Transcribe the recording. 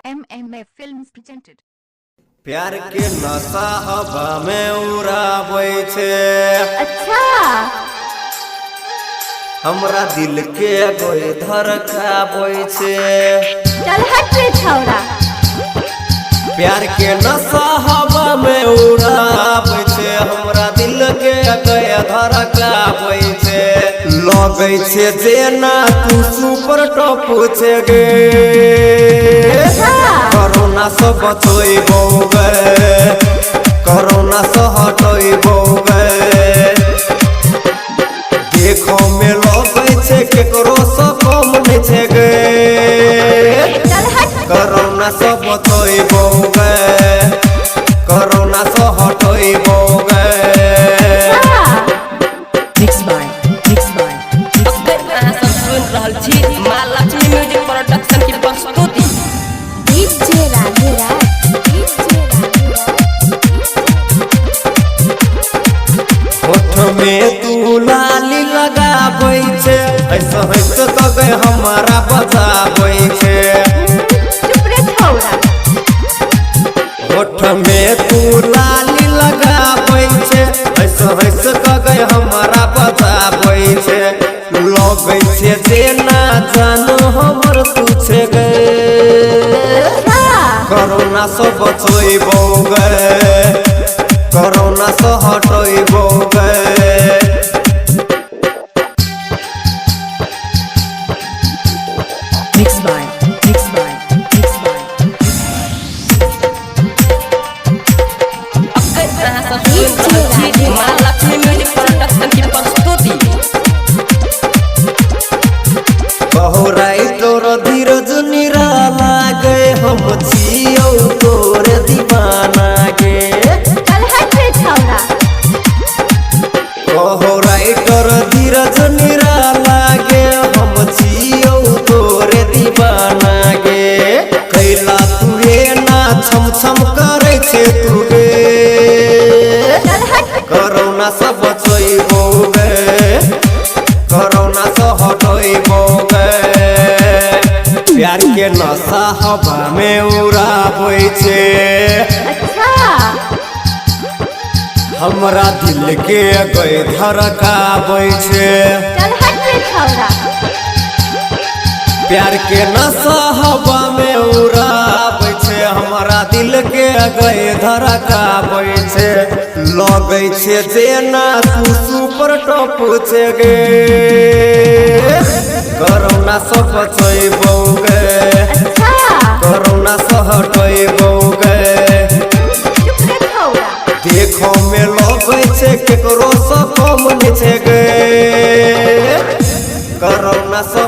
MMA Films presented. प्यार के नशा हवा में उड़ाबै छे। अच्छा हमरा दिल के कोई धड़काबै छे। चल हट रे छौरा। प्यार के नशा हवा में उड़ाबै छे। हमरा दिल के कोई धड़काबै छे। लगै छे जेना तू सुपर टॉप छे गे। कोरोना से बचैबौ गे। कोरोना से हटैबौ गे। देखो में लगै छे केकरो से कम नै छे गे। कोरोना से बचैबौ गे। कोरोना से हटैबौ गे। महालक्ष्मी म्यूजिक प्रोडक्शन की प्रस्तुति। डीजे राधे राज, होठ में तू लाली लगाबै छे। ऐसा ऐसे कगे हमारा बजाबै छे। चुप रे छौरा। होठ में तू लाली लगाबै छे। ऐसा ऐसे कगे हमारा बजाबै छे। लगै छे जेना जानो हमर तू छे गे। कोरोना से बचैबौ गे। कोरोना से हटैबौ गे। महालक्ष्मी म्यूजिक प्रोडक्शन की प्रस्तुति। कहो राइटर धीरज निराला गे। हम छियौ तोर दीवाना गे। चल हट रे छौरा। कहो राइटर धीरज निराला गे। हम छियौ तोर दीवाना गे। कैला तुहे ना छम छम करे छे तू गे। कोरोना से बचैबौ गे। कोरोना से हटैबौ गे। प्यार के नशा हवा में उड़ाबै छे। अच्छा हमरा दिल के कोई धड़काबै छे। चल हट रे छौरा। प्यार के नशा हवा में उड़ाबै छे। हमरा दिल के कोई धड़काबै छे। लगै छे जेना तू सुपर टॉप छे गे। कोरोना से बचैबौ गे। अच्छा कोरोना से हटैबौ गे। चुप रे छौरा। देखो में लगै छे केकरो से कम नै छे गे। कोरोना से